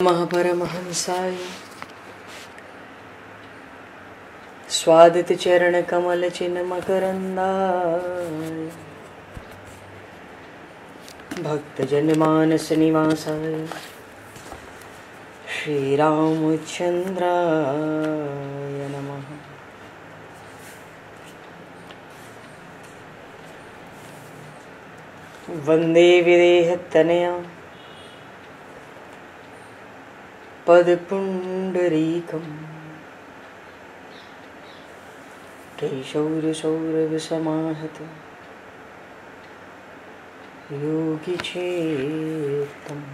परमहंसाय स्वादित चरण कमल चिन्ह मकरंदाय भक्तजन मानस निवासाय श्री रामचंद्राय नमः। वंदे विदेहतनया पदपुंडरीकम् केशौरसौरभसमाहत योगिचेत्तम्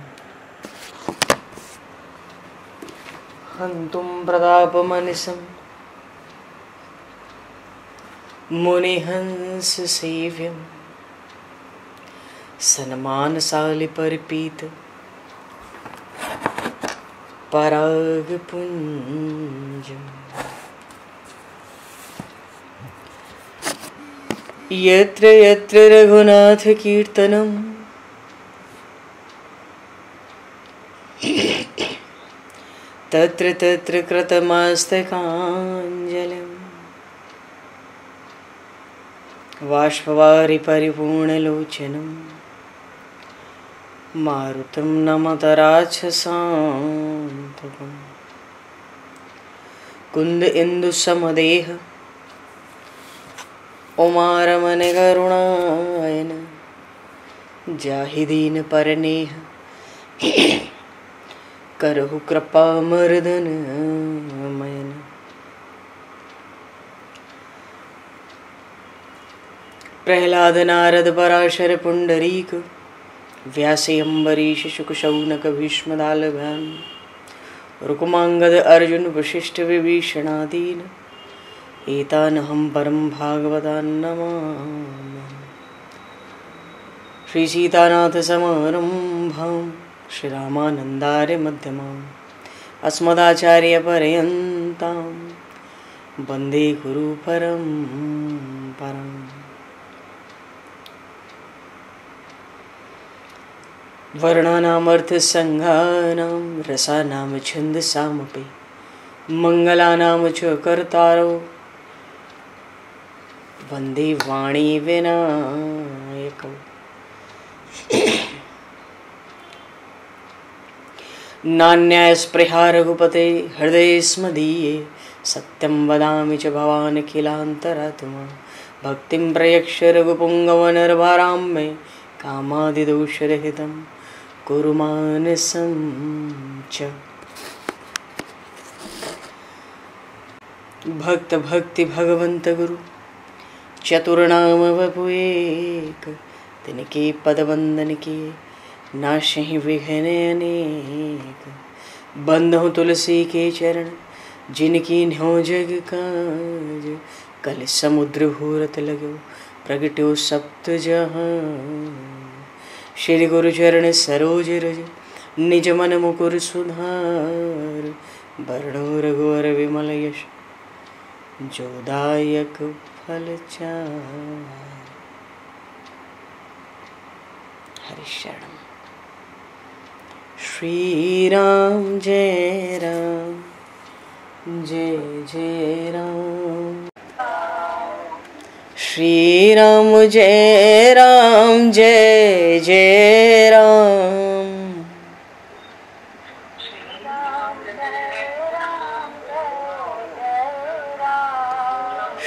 हन्तुं प्रतापमनिशं मुनिहंससेव्यं सन्मानशालिपरिपीत परागपुञ्जम् यत्र यत्र रघुनाथ कीर्तनं तत्र तत्र कृतमस्तकाञ्जलिं बाष्पवारि परिपूर्णलोचनं मारुतं नमत राक्षसान्तकम् कुन्द इंदुसमदेह उमारमण करुणायन जाहिदीन परनेह करहु कृपा मर्दन मयन। प्रहलाद नारद पराशर पुंडरीक व्यासे अम्बरीश शुक शौनक भीष्म दालभान रुक्मांगद अर्जुन वशिष्ठ विभीषणादीन एतानहं परम भागवतान् नमामि। श्री सीतानाथ समारंभां श्री रामानन्दार्य मध्यमाम् अस्मदाचार्य पर्यन्तां वन्दे गुरु परम्पराम्। वर्णानामर्थसङ्घानां रसानां छन्दसामपि मङ्गलानां च कर्तारो वन्दे वाणी विनायकौ। नान्यायस्पृहा रघुपते हृदये स्मदीये सत्यं वदामि च भवानखिलान्तरात्मा भक्तिं प्रयक्ष रघुपुङ्गवनर्भारां मे कामादिदोषरहितं कुरु मानसं च। भक्त भक्ति भगवंत गुरु चतुर्नाम वपु एक तिनके पद वंदन के नाशहि विघ्न अनेक। बंधु तुलसी के चरण जिनकी न्यो जग काज कल समुद्र घोरत लगो प्रगट्यो सप्त जहां। श्री गुरु चरण सरोज रज निज मन मुकुर सुधार वर्णो रघुवर विमल यश जोदायक फल चार। हरि शरण। श्री राम जय राम जय जय राम। श्री राम जय राम जय जय राम।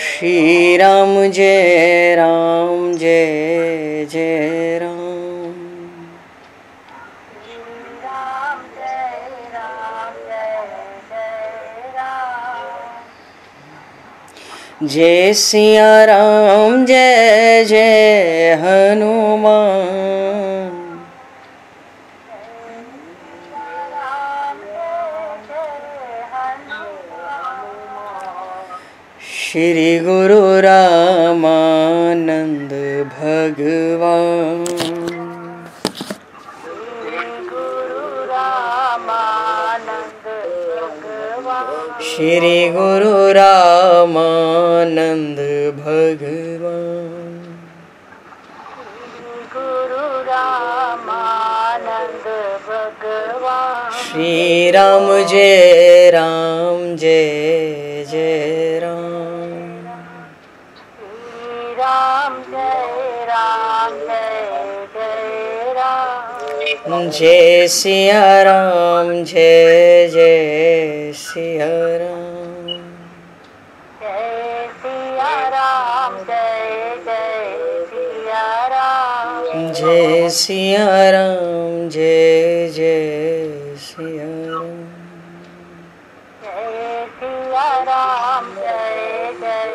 श्री राम जय राम जय जय राम। जय सिया राम जय जय हनुमान। श्री गुरु रामानंद भगवान। श्री गुरु रामानंद भगवान। श्री राम जय राम जय जय राम। श्री राम जय राम जय जय राम। जय सिया राम जय जय सिया राम। जय सिया राम जय जय सिया राम। जय सिया राम जय जय सिया राम। जय सिया राम जय जय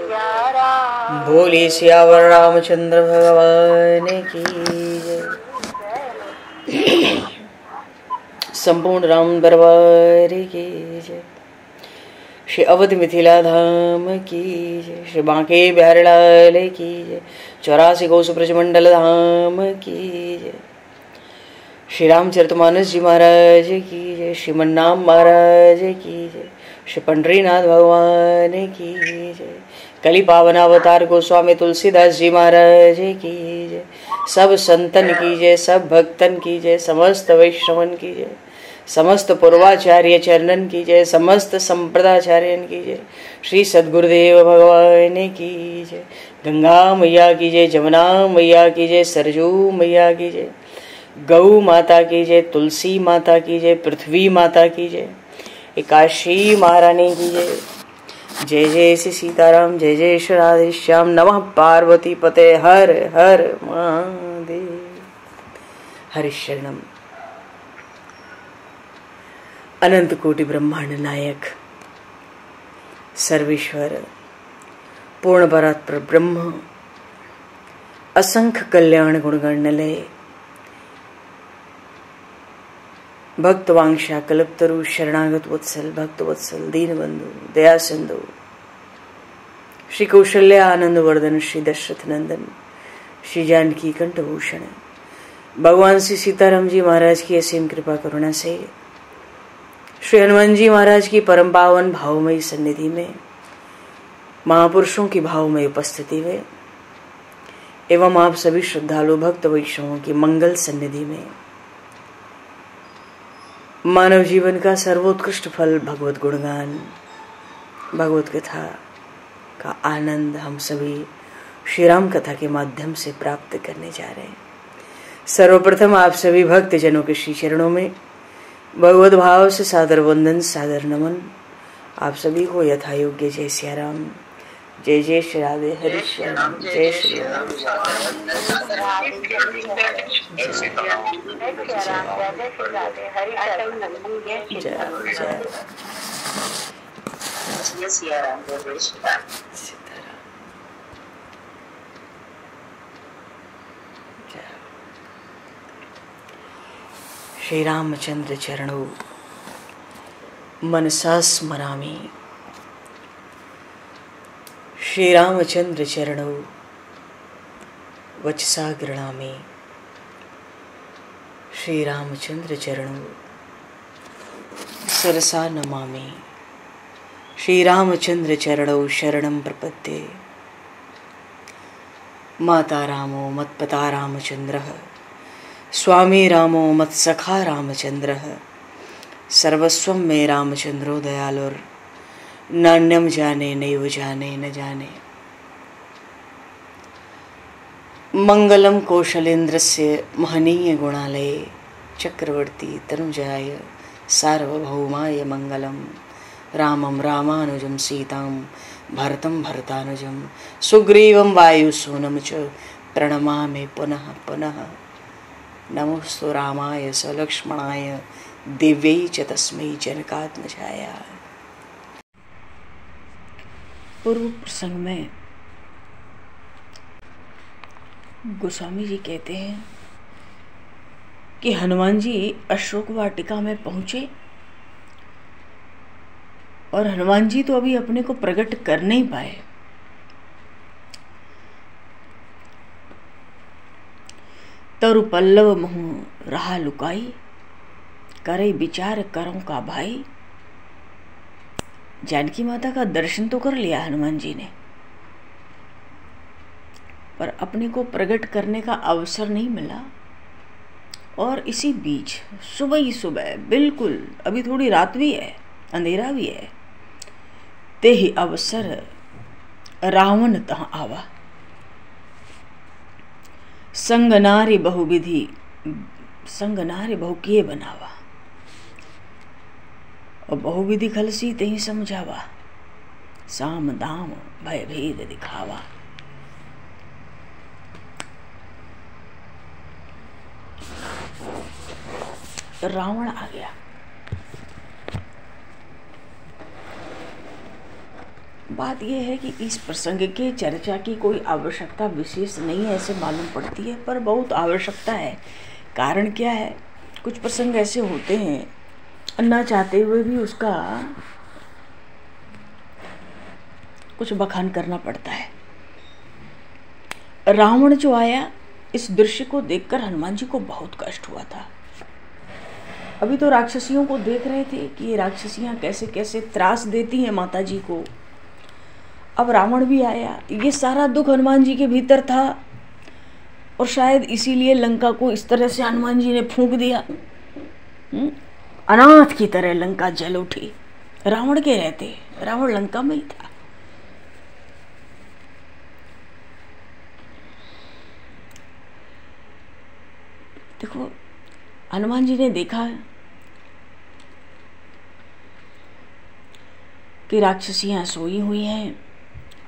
सिया राम। बोली सियावर रामचंद्र भगवान की जय। संपूर्ण राम दरबार की जय। श्री अवध मिथिला धाम की जय। श्री बांके बिहारी लाल की जय। 84 कोस ब्रजमंडल धाम की जय। श्री रामचरितमानस जी महाराज की जय। श्रीमन्नाम महाराज की जय। श्री पंडरीनाथ भगवान की जय। कली पावन अवतार गोस्वामी तुलसीदास जी महाराज की जय। सब संतन की जय, सब भक्तन की जय, समस्त वैष्णवन की जय, समस्त पूर्वाचार्य चरणन की जय, समस्त संप्रदाचार्यन की जय। श्री सद्गुरुदेव भगवान की जय। गंगा मैया की जय, जमुना मैया की जय, सरजू मैया की जय, गौ माता की जय, तुलसी माता की जय, पृथ्वी माता की जय, एकादशी महारानी की जय। जय जय श्री सीताराम, जय जय श्री राधेश्याम। नमः पार्वती पते हर हर महादेव। हरि शरणम। अनंत कोटि ब्रह्मांड नायक सर्वेश्वर पूर्ण परात्पर ब्रह्म असंख्य कल्याण गुणगण लय भक्तवांक्षा कल्पतरु शरणागत वत्सल भक्त वत्सल दीनबंधु दया सिंधु श्री कौशल्या आनंद वर्धन श्री दशरथ नंदन श्री जानकी कंठभूषण भगवान श्री सीताराम जी महाराज की असीम कृपा करुणा से श्री हनुमान जी महाराज की परम पावन भावमयी सन्निधि में महापुरुषों की भावमयी उपस्थिति में एवं आप सभी श्रद्धालु भक्त वैष्णवों की मंगल सन्निधि में मानव जीवन का सर्वोत्कृष्ट फल भगवत गुणगान भगवत कथा का आनंद हम सभी श्री राम कथा के माध्यम से प्राप्त करने जा रहे हैं। सर्वप्रथम आप सभी भक्त जनों के श्री चरणों में भगवत भाव से सादर वंदन सादर नमन। आप सभी को यथा योग्य जय सिया राम, जय जय श्री राधे, हरि श्याम, जय श्री राम। श्री रामचंद्र चरणों मनसा स्मरामि। श्री रामचंद्र चरणों वचसा गृणामि। श्री रामचंद्र चरणों सरसा नमामि। श्री रामचंद्र चरणों शरणं प्रपद्ये। माता रामो मत्पिता रामचंद्रः, स्वामी रामो मत्सखा रामचंद्रः, सर्वस्वं मे रामचंद्रो दयालुर, नान्यम जाने नैव जाने न जाने। मंगलम कौशलेन्द्रस्य महनीय गुणालये चक्रवर्ती तनुजाय सार्वभौमाय मंगलम। रामं रामानुजं सीतां भरतं भरतानुजं सुग्रीवं वायुसूनं च प्रणमामि पुनः पुनः। नमोस्तु रामाय सलक्ष्मणाय दिव्यै च तस्मै जनकात्मजाय। पूर्व प्रसंग में गोस्वामी जी कहते हैं कि हनुमान जी अशोक वाटिका में पहुंचे और हनुमान जी तो अभी अपने को प्रकट कर नहीं पाए। तरु पल्लव मुँह रहा लुकाई, करे विचार करों का भाई। जानकी माता का दर्शन तो कर लिया हनुमान जी ने, पर अपने को प्रकट करने का अवसर नहीं मिला और इसी बीच सुबह ही सुबह, बिल्कुल अभी थोड़ी रात भी है, अंधेरा भी है, ते ही अवसर रावण तहाँ आवा। संग नारी बहुविधि, संग नारी बहु किए बनावा, और बहुविधि खलसी तही समझावा, साम दाम भय भेद दिखावा। रावण आ गया। बात यह है कि इस प्रसंग के चर्चा की कोई आवश्यकता विशेष नहीं है ऐसे मालूम पड़ती है, पर बहुत आवश्यकता है। कारण क्या है, कुछ प्रसंग ऐसे होते हैं ना चाहते हुए भी उसका कुछ बखान करना पड़ता है। रावण जो आया, इस दृश्य को देखकर हनुमान जी को बहुत कष्ट हुआ था। अभी तो राक्षसियों को देख रहे थे कि ये राक्षसियां कैसे कैसे त्रास देती हैं माता जी को। अब रावण भी आया, ये सारा दुख हनुमान जी के भीतर था, और शायद इसीलिए लंका को इस तरह से हनुमान जी ने फूंक दिया। अनाथ की तरह लंका जल उठी। रावण के रहते, रावण लंका में ही था। देखो, हनुमान जी ने देखा कि राक्षसियां सोई हुई हैं।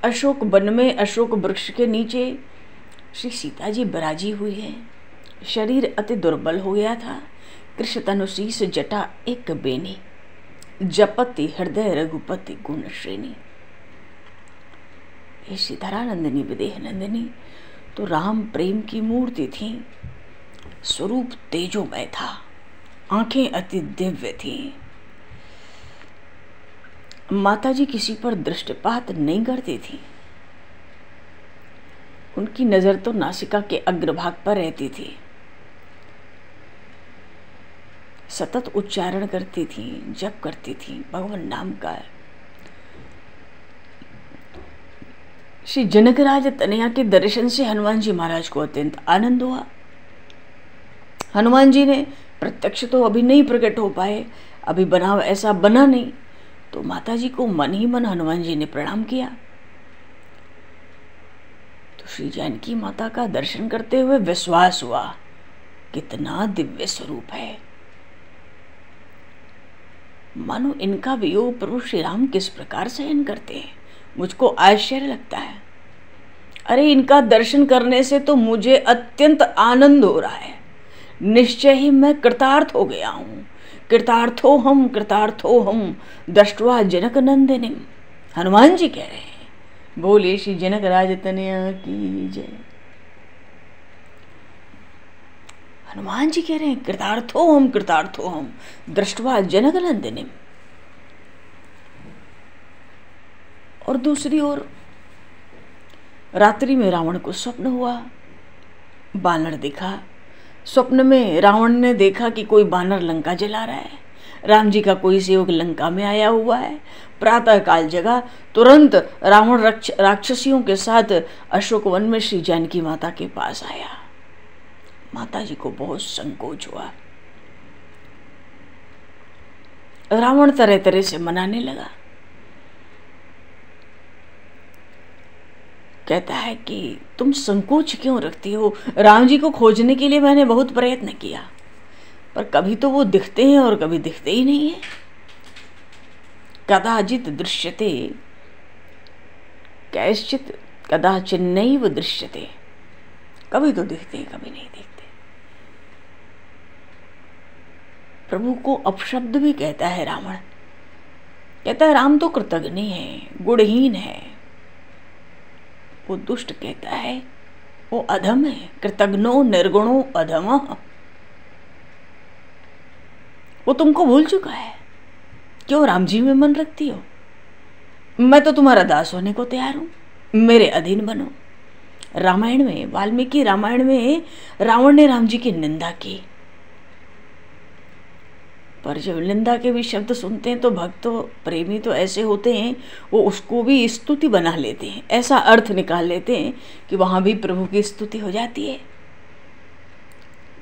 अशोक वन में अशोक वृक्ष के नीचे श्री सीता जी विराजी हुई है। शरीर अति दुर्बल हो गया था। कृष्ण तनुशीस जटा एक बेनी, जपति हृदय रघुपति गुण श्रेणी। ये सीतारा नंदिनी विदेह नंदिनी तो राम प्रेम की मूर्ति थी। स्वरूप तेजोमय था, आंखें अति दिव्य थी। माता जी किसी पर दृष्टिपात नहीं करती थी। उनकी नजर तो नासिका के अग्रभाग पर रहती थी। सतत उच्चारण करती थी, जप करती थी भगवान नाम का। श्री जनकराज तनया के दर्शन से हनुमान जी महाराज को अत्यंत आनंद हुआ। हनुमान जी ने प्रत्यक्ष तो अभी नहीं प्रकट हो पाए, अभी बनाव ऐसा बना नहीं, तो माता जी को मन ही मन हनुमान जी ने प्रणाम किया। तो श्री जानकी माता का दर्शन करते हुए विश्वास हुआ, कितना दिव्य स्वरूप है। मानो इनका वियोग प्रभु श्री राम किस प्रकार सहन करते हैं, मुझको आश्चर्य लगता है। अरे इनका दर्शन करने से तो मुझे अत्यंत आनंद हो रहा है। निश्चय ही मैं कृतार्थ हो गया हूँ। कृतार्थो हम दृष्ट्वा जनक नंदिनी। हनुमान जी कह रहे हैं, बोले श्री जनक राज तनया की जय। हनुमान जी कह रहे हैं, कृतार्थो हम दृष्ट्वा जनक नंदिनी। और दूसरी ओर रात्रि में रावण को स्वप्न हुआ, बानर दिखा। स्वप्न में रावण ने देखा कि कोई बानर लंका जला रहा है। राम जी का कोई सेवक लंका में आया हुआ है। प्रातः काल जगा, तुरंत रावण राक्षसियों के साथ अशोक वन में श्री जानकी माता के पास आया। माता जी को बहुत संकोच हुआ। रावण तरह तरह से मनाने लगा। कहता है कि तुम संकोच क्यों रखती हो? राम जी को खोजने के लिए मैंने बहुत प्रयत्न किया, पर कभी तो वो दिखते हैं और कभी दिखते ही नहीं है। कदाचित दृश्यते कैश्चित कदाचिन्नैव दृश्यते। कभी तो दिखते हैं, कभी नहीं दिखते। प्रभु को अपशब्द भी कहता है रावण। कहता है राम तो कृतघ्न है, गुणहीन है। वो दुष्ट कहता है वो अधम है। कृतघ्नो निर्गुणो अधम। वो तुमको भूल चुका है। क्यों राम जी में मन रखती हो? मैं तो तुम्हारा दास होने को तैयार हूं, मेरे अधीन बनो। रामायण में, वाल्मीकि रामायण में रावण ने राम जी की निंदा की, पर जब निंदा के भी शब्द सुनते हैं तो भक्त प्रेमी तो ऐसे होते हैं, वो उसको भी स्तुति बना लेते हैं। ऐसा अर्थ निकाल लेते हैं कि वहां भी प्रभु की स्तुति हो जाती है।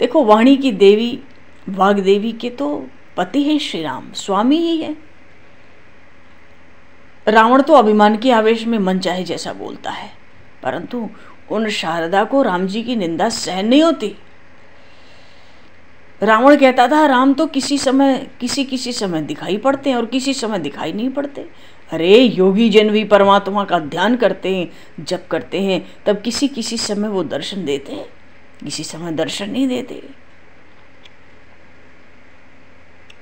देखो, वाणी की देवी वाग्देवी के तो पति हैं श्री राम, स्वामी ही है। रावण तो अभिमान के आवेश में मन चाहे जैसा बोलता है, परंतु उन शारदा को राम जी की निंदा सहन नहीं होती। रावण कहता था राम तो किसी समय दिखाई पड़ते हैं और किसी समय दिखाई नहीं पड़ते। अरे योगी जन भी परमात्मा का ध्यान करते हैं, जप करते हैं, तब किसी समय वो दर्शन देते हैं, किसी समय दर्शन नहीं देते।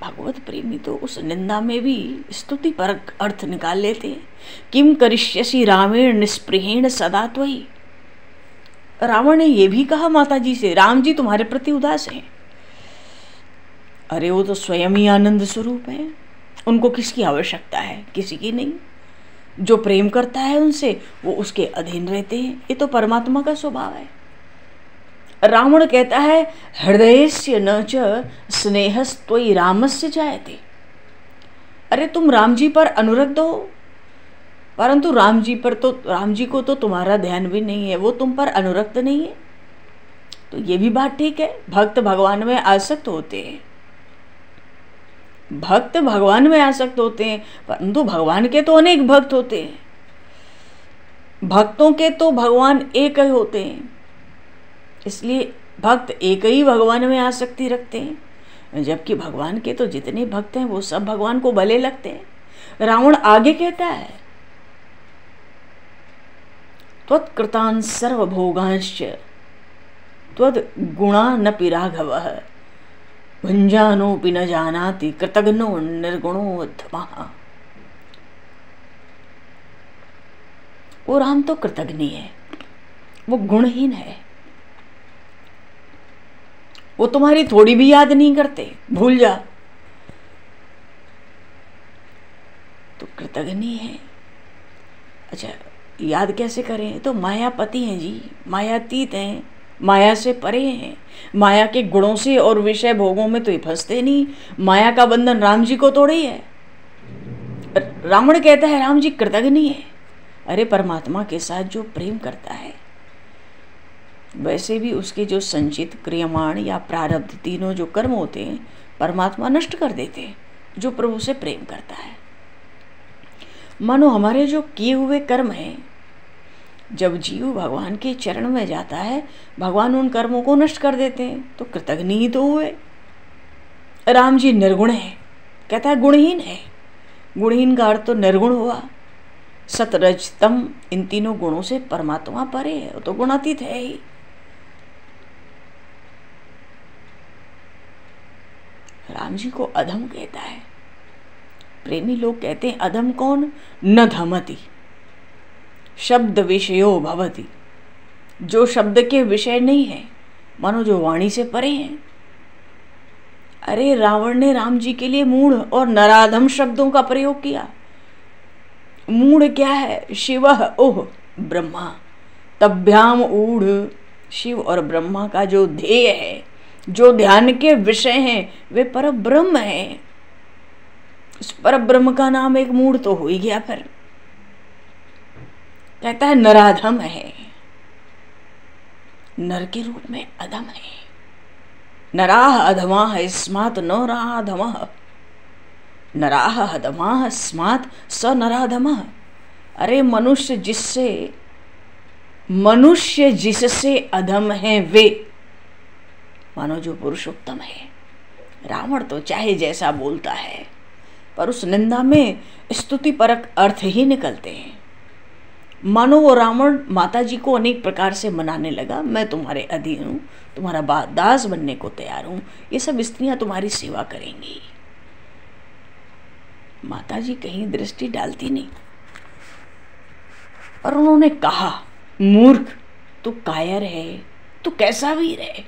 भगवत प्रेमी तो उस निंदा में भी स्तुति पर अर्थ निकाल लेते हैं। किम करिष्यसि रामेण निस्पृहेण सदा त्वयि। रावण ने यह भी कहा माता जी से, राम जी तुम्हारे प्रति उदास हैं। अरे वो तो स्वयं ही आनंद स्वरूप है, उनको किसकी आवश्यकता है? किसी की नहीं। जो प्रेम करता है उनसे वो उसके अधीन रहते हैं, ये तो परमात्मा का स्वभाव है। रावण कहता है हृदयस्य न च स्नेहस्त्वयि रामस्य जायते। अरे तुम राम जी पर अनुरक्त हो, परंतु राम जी को तो तुम्हारा ध्यान भी नहीं है, वो तुम पर अनुरक्त नहीं है। तो ये भी बात ठीक है, भक्त भगवान में आसक्त होते हैं, भक्त भगवान में आसक्त होते हैं, परंतु भगवान के तो अनेक भक्त होते हैं, भक्तों के तो भगवान एक ही होते हैं, इसलिए भक्त एक ही भगवान में आसक्ति रखते हैं। जबकि भगवान के तो जितने भक्त हैं वो सब भगवान को भले लगते हैं। रावण आगे कहता है त्वत्कृतान् सर्वभोगांश्च त्वद्गुणानपि राघवः भुञ्जानोऽपि न जानाति कृतघ्नो निर्गुणोऽधमः। वो राम तो कृतघ्नी है, वो गुणहीन है, वो तुम्हारी थोड़ी भी याद नहीं करते, भूल जा तो कृतघ्नी है। अच्छा, याद कैसे करें? तो मायापति हैं जी, मायातीत हैं, माया से परे हैं, माया के गुणों से और विषय भोगों में तो ये फंसते नहीं। माया का बंधन राम जी को तोड़े ही है। रावण कहता है राम जी कृतघ्नी है। अरे परमात्मा के साथ जो प्रेम करता है, वैसे भी उसके जो संचित क्रियमाण या प्रारब्ध तीनों जो कर्म होते हैं परमात्मा नष्ट कर देते हैं जो प्रभु से प्रेम करता है। मानो हमारे जो किए हुए कर्म हैं, जब जीव भगवान के चरण में जाता है भगवान उन कर्मों को नष्ट कर देते हैं, तो कृतघ्नी ही तो हुए। राम जी निर्गुण है, कहता है गुणहीन है। गुणहीन का अर्थ तो निर्गुण हुआ। सतरजतम, इन तीनों गुणों से परमात्मा परे है, वो तो गुणातीत है ही। राम जी को अधम कहता है। प्रेमी लोग कहते हैं अधम कौन? न धमति शब्द विषयो भवति, जो शब्द के विषय नहीं है, मानो जो वाणी से परे हैं। अरे रावण ने राम जी के लिए मूढ़ और नराधम शब्दों का प्रयोग किया। मूढ़ क्या है? शिव ओह ब्रह्मा तभ्याम ऊढ़। शिव और ब्रह्मा का जो ध्येय है, जो ध्यान के विषय हैं, वे पर ब्रह्म हैं। उस पर ब्रह्म का नाम एक मूढ़ तो हो ही गया। फिर कहता है नराधम है, नर के रूप में अधम है। नराह अधमाः स्मात् न राधमः, नराह अधमाः स्मात् स नराधमः। अरे मनुष्य जिससे अधम है वे, मानो जो पुरुषोत्तम है। रावण तो चाहे जैसा बोलता है, पर उस निंदा में स्तुति परक अर्थ ही निकलते हैं। मानो वो रावण माता जी को अनेक प्रकार से मनाने लगा, मैं तुम्हारे अधीन हूँ, तुम्हारा दास बनने को तैयार हूँ, ये सब स्त्रियां तुम्हारी सेवा करेंगी। माता जी कहीं दृष्टि डालती नहीं। और उन्होंने कहा मूर्ख, तू कायर है, तू कैसा वीर है।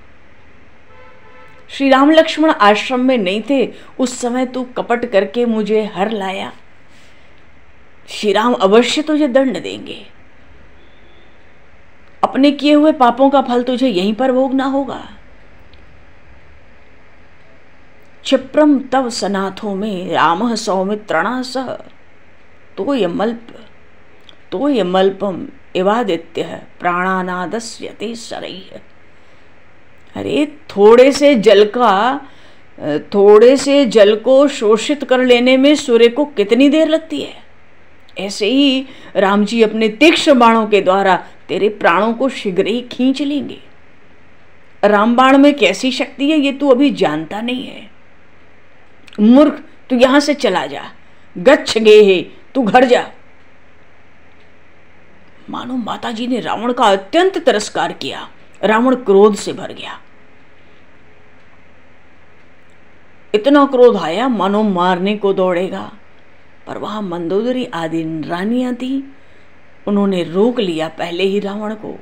श्री राम लक्ष्मण आश्रम में नहीं थे उस समय तू कपट करके मुझे हर लाया। श्री राम अवश्य तुझे दंड देंगे, अपने किए हुए पापों का फल तुझे यहीं पर भोगना होगा। क्षिप्रम तव सनाथों में रामः सौमित्रणा सह तोयमल्पम इवादित्य प्राणानादस्यते शरैः। अरे थोड़े से जल को शोषित कर लेने में सूर्य को कितनी देर लगती है। ऐसे ही राम जी अपने तीक्ष्ण बाणों के द्वारा तेरे प्राणों को शीघ्र ही खींच लेंगे। रामबाण में कैसी शक्ति है ये तू अभी जानता नहीं है। मूर्ख, तू यहां से चला जा। गच्छ गेहे, तू घर जा। मानो माताजी ने रावण का अत्यंत तिरस्कार किया। रावण क्रोध से भर गया। इतना क्रोध आया मानो मारने को दौड़ेगा, पर वहां मंदोदरी आदि रानियां थी, उन्होंने रोक लिया पहले ही रावण को।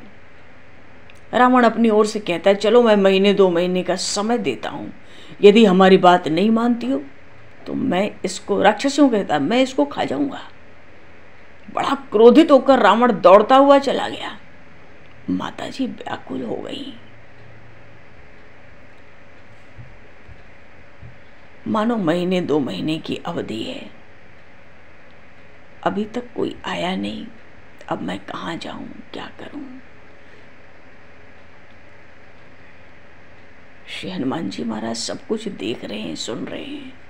रावण अपनी ओर से कहता है, चलो मैं महीने 2 महीने का समय देता हूं, यदि हमारी बात नहीं मानती हो तो मैं इसको, राक्षसों कहता, मैं इसको खा जाऊंगा। बड़ा क्रोधित होकर रावण दौड़ता हुआ चला गया। माताजी व्याकुल हो गई। मानो महीने 2 महीने की अवधि है, अभी तक कोई आया नहीं, अब मैं कहां जाऊं, क्या करूं। श्री हनुमान जी महाराज सब कुछ देख रहे हैं, सुन रहे हैं।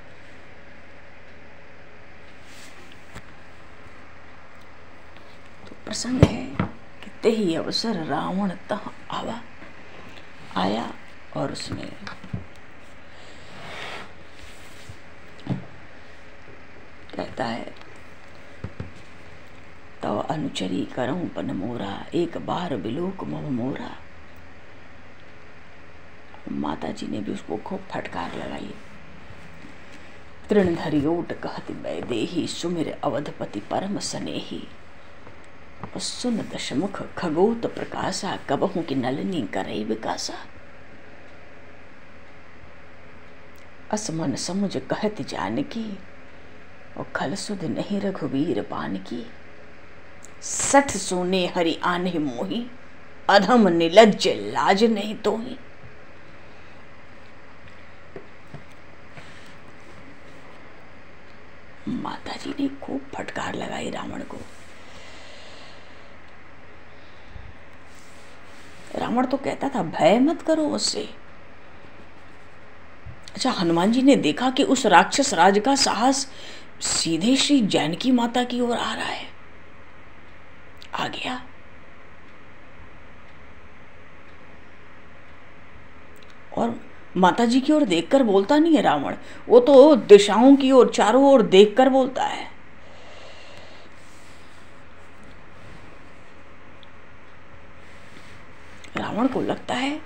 तो प्रसंग है कि ते ही अवसर रावण तह आया और उसने कहता है, तव अनुचरी करऊं पन मोरा, एक बार बिलोक मोह मोरा। माता जी ने भी उसको खूब फटकार लगाई। तृणधरी ओट कहति वैदेही, सुमिर अवधपति परम स्नेही। और सुन दशमुख खगोत प्रकाशा, कबहू की नलिनी करे विकासा। असमन समुझ कहत जानकी, और खल सुध नहीं रघुवीर पान की। 60 सोने हरि आने मोही, अधम निलज्ज लाज नहीं तोही। माताजी ने खूब फटकार लगाई रावण को। रावण तो कहता था भय मत करो उससे। अच्छा, हनुमान जी ने देखा कि उस राक्षस राज का साहस सीधे श्री जानकी माता की ओर आ रहा है। आ गया। और माता जी की ओर देखकर बोलता नहीं है रावण, वो तो दिशाओं की ओर, चारों ओर देखकर बोलता है। रावण को लगता है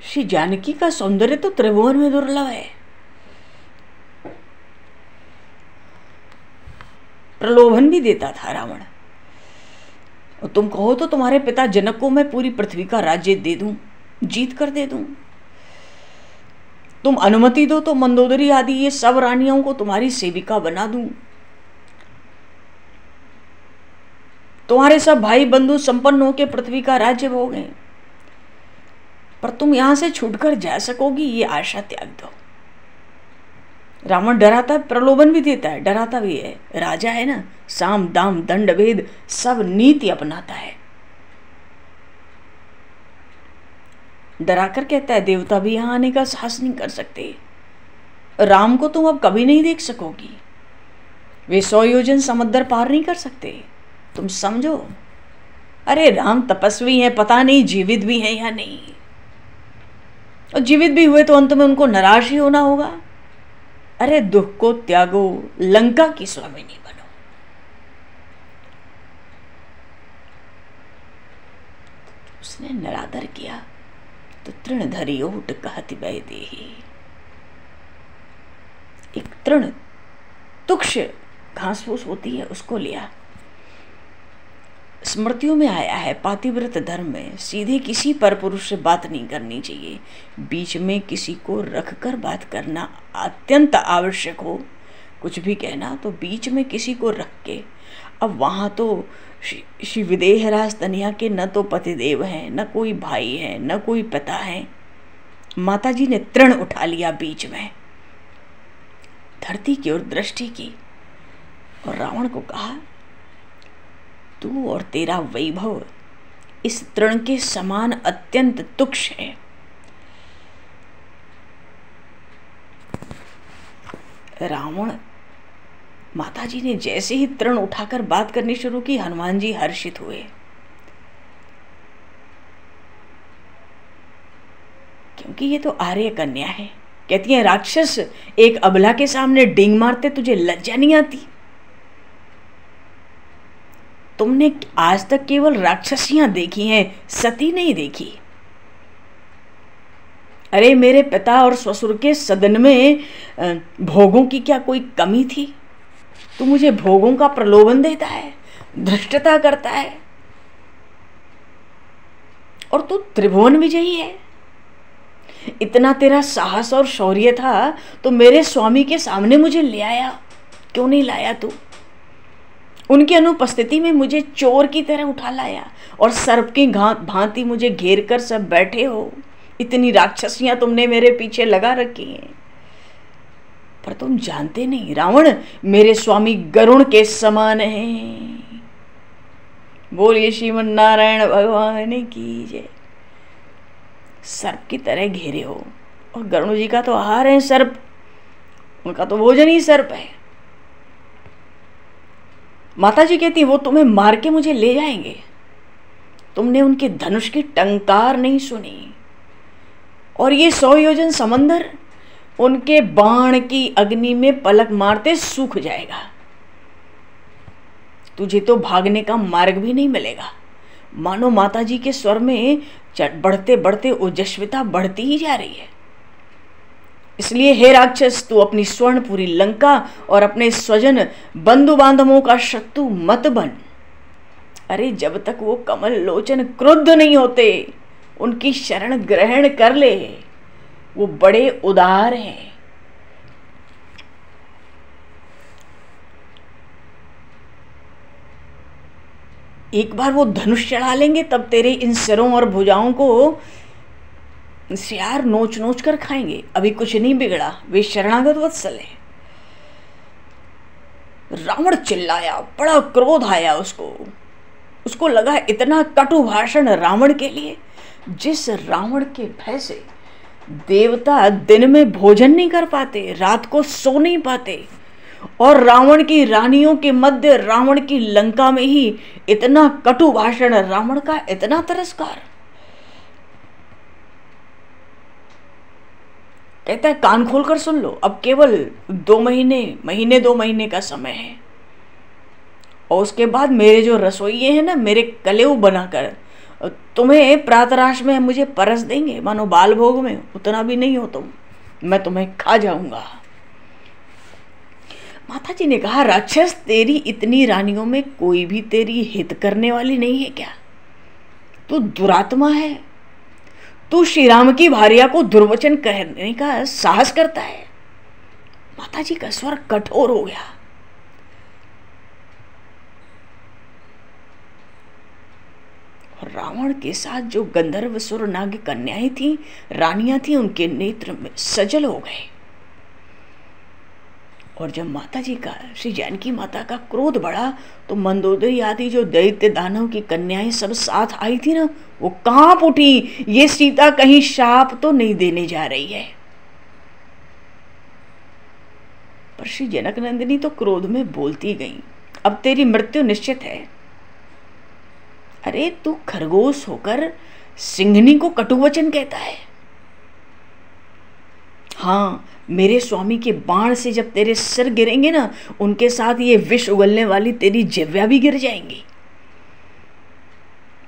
श्री जानकी का सौंदर्य तो त्रिभुवन में दुर्लभ है। प्रलोभन भी देता था रावण। और तुम कहो तो तुम्हारे पिता जनक को मैं पूरी पृथ्वी का राज्य दे दूं, जीत कर दे दूं। तुम अनुमति दो तो मंदोदरी आदि ये सब रानियों को तुम्हारी सेविका बना दूं। तुम्हारे सब भाई बंधु संपन्न होकर पृथ्वी का राज्य भोगें, पर तुम यहां से छूटकर जा सकोगी ये आशा त्याग दो। रावण डराता, प्रलोभन भी देता है, डराता भी है। राजा है ना, साम दाम दंड भेद सब नीति अपनाता है। डराकर कहता है देवता भी यहां आने का साहस नहीं कर सकते। राम को तुम अब कभी नहीं देख सकोगी, वे 100 योजन समुद्र पार नहीं कर सकते। तुम समझो, अरे राम तपस्वी हैं, पता नहीं जीवित भी हैं या नहीं। और जीवित भी हुए तो अंत में उनको निराश ही होना होगा। अरे दुख को त्यागो, लंका की स्वामिनी बनो। उसने निरादर किया तो तृणधरी ओट कहति वैदेही। एक तृण तुक्ष घास फूस होती है, उसको लिया। स्मृतियों में आया है पातिव्रत धर्म में सीधे किसी पर पुरुष से बात नहीं करनी चाहिए। बीच में किसी को रखकर बात करना अत्यंत आवश्यक हो, कुछ भी कहना तो बीच में किसी को रख के। अब वहाँ तो श्री विदेहराज तनिया के न तो पतिदेव हैं, न कोई भाई है, न कोई पिता है। माता जी ने तृण उठा लिया बीच में, धरती की ओर दृष्टि की और रावण को कहा, तू और तेरा वैभव इस तृण के समान अत्यंत तुच्छ है। रावण, माताजी ने जैसे ही तृण उठाकर बात करनी शुरू की, हनुमान जी हर्षित हुए, क्योंकि ये तो आर्य कन्या है। कहती है, राक्षस, एक अबला के सामने डींग मारते तुझे लज्जा नहीं आती? तुमने आज तक केवल राक्षसियां देखी हैं, सती नहीं देखी। अरे मेरे पिता और ससुर के सदन में भोगों की क्या कोई कमी थी? तू मुझे भोगों का प्रलोभन देता है, धृष्टता करता है, और तू त्रिभुवन विजयी है। इतना तेरा साहस और शौर्य था तो मेरे स्वामी के सामने मुझे ले आया, क्यों नहीं लाया तू? उनकी अनुपस्थिति में मुझे चोर की तरह उठा लाया और सर्प की भांति मुझे घेर कर सब बैठे हो। इतनी राक्षसियां तुमने मेरे पीछे लगा रखी हैं, पर तुम जानते नहीं रावण, मेरे स्वामी गरुण के समान हैं। बोलिए श्रीमन नारायण भगवान की जय। सर्प की तरह घेरे हो, और गरुण जी का तो आहार है सर्प, उनका तो भोजन ही सर्प है। माता जी कहती, वो तुम्हें मार के मुझे ले जाएंगे। तुमने उनके धनुष की टंकार नहीं सुनी, और ये 100 योजन समंदर उनके बाण की अग्नि में पलक मारते सूख जाएगा। तुझे तो भागने का मार्ग भी नहीं मिलेगा। मानो माता जी के स्वर में बढ़ते बढ़ते ओजस्विता बढ़ती ही जा रही है। इसलिए हे राक्षस, तू अपनी स्वर्णपुरी लंका और अपने स्वजन बंधु बांधवों का शत्रु मत बन। अरे जब तक वो कमल लोचन क्रुद्ध नहीं होते, उनकी शरण ग्रहण कर ले, वो बड़े उदार हैं। एक बार वो धनुष चढ़ा लेंगे, तब तेरे इन सिरों और भुजाओं को सियार नोच नोच कर खाएंगे। अभी कुछ नहीं बिगड़ा, वे शरणागत वत्सल है। रावण चिल्लाया, बड़ा क्रोध आया उसको लगा इतना कटु भाषण रावण के लिए, जिस रावण के भय से देवता दिन में भोजन नहीं कर पाते, रात को सो नहीं पाते, और रावण की रानियों के मध्य रावण की लंका में ही इतना कटु भाषण, रावण का इतना तिरस्कार। कहता है, कान खोलकर सुन लो, अब केवल 2 महीने का समय है, और उसके बाद मेरे जो रसोइये हैं ना, मेरे कलेऊ बनाकर तुम्हें प्रातराश में मुझे परस देंगे, मानो बाल भोग में। उतना भी नहीं हो तुम, मैं तुम्हें खा जाऊंगा। माता जी ने कहा, राक्षस, तेरी इतनी रानियों में कोई भी तेरी हित करने वाली नहीं है क्या? तू दुरात्मा है। तू श्री राम की भार्या को दुर्वचन कहने का साहस करता है। माता जी का स्वर कठोर हो गया। रावण के साथ जो गंधर्व सुर नाग कन्याएं थी, रानियां थी, उनके नेत्र में सजल हो गए। और जब माता जी का, श्री जानकी माता का क्रोध बढ़ा, तो मंदोदरी आदि जो दैत्य दानव की कन्याएं सब साथ आई थी ना, वो कांप उठी। ये सीता कहीं शाप तो नहीं देने जा रही है। पर श्री जनक नंदिनी तो क्रोध में बोलती गई, अब तेरी मृत्यु निश्चित है। अरे तू खरगोश होकर सिंहनी को कटुवचन कहता है। हाँ, मेरे स्वामी के बाण से जब तेरे सिर गिरेंगे ना, उनके साथ ये विष उगलने वाली तेरी जिह्वा भी गिर जाएंगी।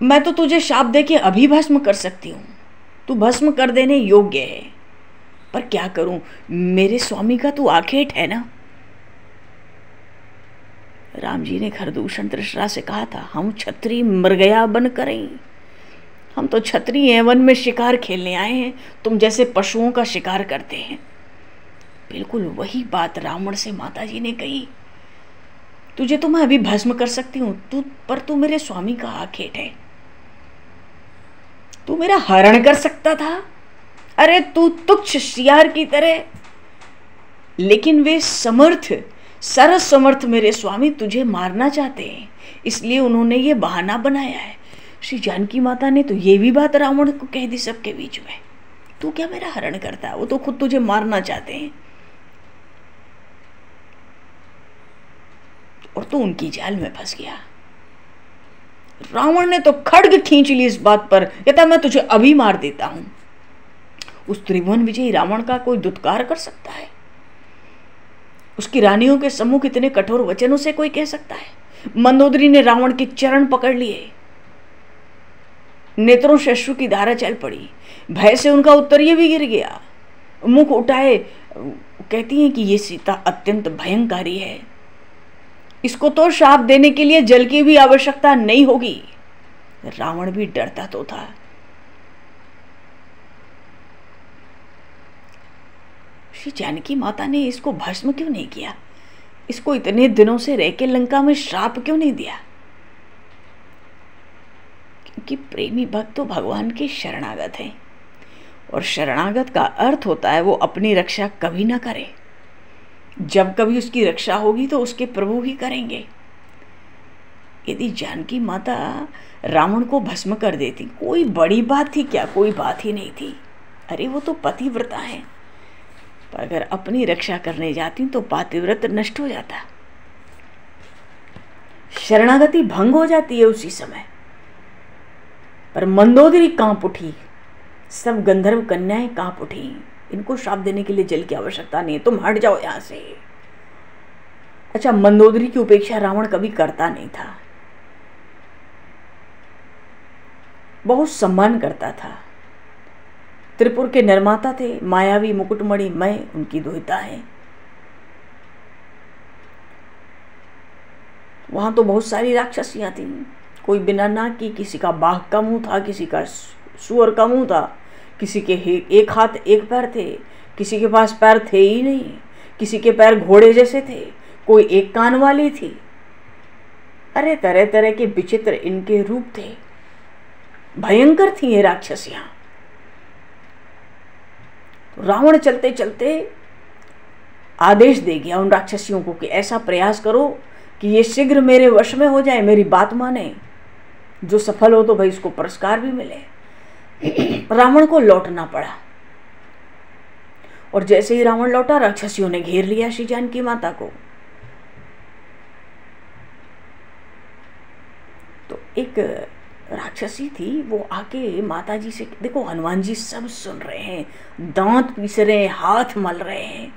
मैं तो तुझे शाप देके अभी भस्म कर सकती हूँ, तू भस्म कर देने योग्य है। पर क्या करूं, मेरे स्वामी का तू आखेट है ना। राम जी ने खरदूषण तृष्णा से कहा था, हम क्षत्रिय मृगया बन करें। हम तो क्षत्रिय हैं, वन में शिकार खेलने आए हैं, तुम जैसे पशुओं का शिकार करते हैं। बिल्कुल वही बात रावण से माता जी ने कही। तुझे तो मैं अभी भस्म कर सकती हूँ, पर तू मेरे स्वामी का आखेट है। तू मेरा हरण कर सकता था। अरे तू तुच्छ सियार की तरह, लेकिन वे समर्थ, सर्वसमर्थ मेरे स्वामी तुझे मारना चाहते हैं, इसलिए उन्होंने ये बहाना बनाया है। श्री जानकी माता ने तो ये भी बात रावण को कह दी सबके बीच में, तू क्या मेरा हरण करता है, वो तो खुद तुझे मारना चाहते हैं और तू उनकी जाल में फंस गया। रावण ने तो खड्ग खींच ली इस बात पर, कहता मैं तुझे अभी मार देता हूं। उस त्रिभुवन विजयी रावण का कोई दुत्कार कर सकता है? उसकी रानियों के सम्मुख इतने कठोर वचनों से कोई कह सकता है? मंदोदरी ने रावण के चरण पकड़ लिए, नेत्रों से अश्रु की धारा चल पड़ी, भय से उनका उत्तरीय भी गिर गया। मुख उठाए कहती हैं कि ये सीता अत्यंत भयंकारी है, इसको तो शाप देने के लिए जल की भी आवश्यकता नहीं होगी। रावण भी डरता तो था। श्री जानकी माता ने इसको भस्म क्यों नहीं किया? इसको इतने दिनों से रह के लंका में श्राप क्यों नहीं दिया? क्योंकि प्रेमी भक्त तो भगवान के शरणागत हैं, और शरणागत का अर्थ होता है वो अपनी रक्षा कभी ना करे। जब कभी उसकी रक्षा होगी तो उसके प्रभु ही करेंगे। यदि जानकी माता रावण को भस्म कर देती, कोई बड़ी बात थी क्या? कोई बात ही नहीं थी। अरे वो तो पतिव्रता है, पर अगर अपनी रक्षा करने जाती तो पातिव्रत नष्ट हो जाता, शरणागति भंग हो जाती है उसी समय। पर मंदोदरी कांप उठी, सब गंधर्व कन्याएं कांप उठी। इनको श्राप देने के लिए जल की आवश्यकता नहीं है, तुम हट जाओ यहां से। अच्छा, मंदोदरी की उपेक्षा रावण कभी करता नहीं था, बहुत सम्मान करता था। त्रिपुर के निर्माता थे, मायावी मुकुटमणि मैं उनकी दुहिता है। वहां तो बहुत सारी राक्षसियां थी, कोई बिना नाक की, किसी का बाघ का मुंह था, किसी का सुअर का मुंह था, किसी के एक हाथ एक पैर थे, किसी के पास पैर थे ही नहीं, किसी के पैर घोड़े जैसे थे, कोई एक कान वाली थी। अरे तरह तरह के विचित्र इनके रूप थे, भयंकर थी ये राक्षसियां। रावण चलते चलते आदेश दे गया उन राक्षसियों को कि ऐसा प्रयास करो कि ये शीघ्र मेरे वश में हो जाए, मेरी बात माने। जो सफल हो तो भाई इसको पुरस्कार भी मिले। रावण को लौटना पड़ा, और जैसे ही रावण लौटा राक्षसियों ने घेर लिया श्री जानकी माता को। तो एक राक्षसी थी, वो आके माता जी से, देखो हनुमान जी सब सुन रहे हैं, दांत पीस रहे हैं, हाथ मल रहे हैं,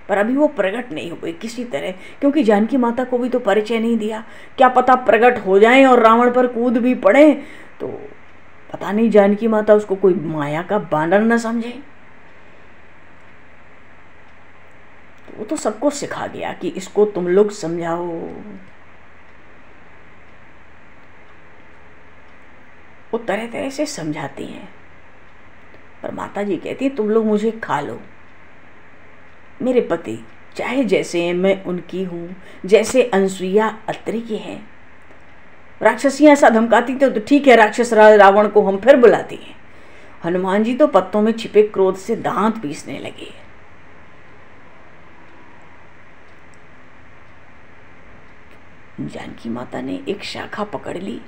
पर अभी वो प्रकट नहीं हुए किसी तरह, क्योंकि जानकी माता को भी तो परिचय नहीं दिया। क्या पता प्रकट हो जाएं और रावण पर कूद भी पड़े, तो पता नहीं जानकी माता उसको कोई माया का बानर न समझे। तो वो तो सबको सिखा गया कि इसको तुम लोग समझाओ। वो तरह तरह से समझाती हैं, पर माता जी कहती है तुम लोग मुझे खा लो। मेरे पति चाहे जैसे हैं, मैं उनकी हूं, जैसे अनसुईया अत्रि की हैं। राक्षसियां ऐसा धमकाती थे तो ठीक है, राक्षस रावण को हम फिर बुलाती हैं। हनुमान जी तो पत्तों में छिपे क्रोध से दांत पीसने लगे। जानकी माता ने एक शाखा पकड़ ली,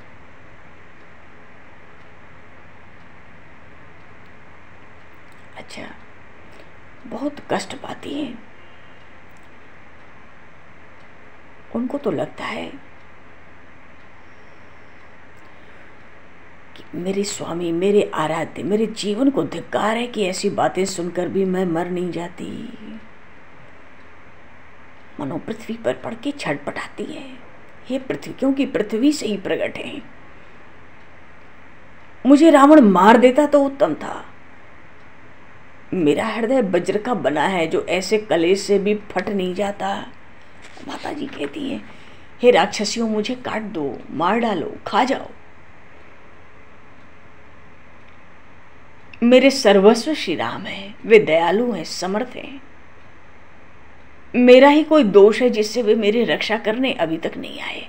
अच्छा बहुत कष्ट पाती हैं। उनको तो लगता है कि मेरे स्वामी, मेरे आराध्य, मेरे जीवन को धिक्कार है कि ऐसी बातें सुनकर भी मैं मर नहीं जाती। मनो पृथ्वी पर पड़ के छटपटाती है, हे पृथ्वी, क्योंकि पृथ्वी से ही प्रकट है। मुझे रावण मार देता तो उत्तम था। मेरा हृदय वज्र का बना है जो ऐसे कलेश से भी फट नहीं जाता। माता जी कहती हैं, हे राक्षसियों, मुझे काट दो, मार डालो, खा जाओ। मेरे सर्वस्व श्री राम है, वे दयालु हैं, समर्थ हैं। मेरा ही कोई दोष है जिससे वे मेरी रक्षा करने अभी तक नहीं आए।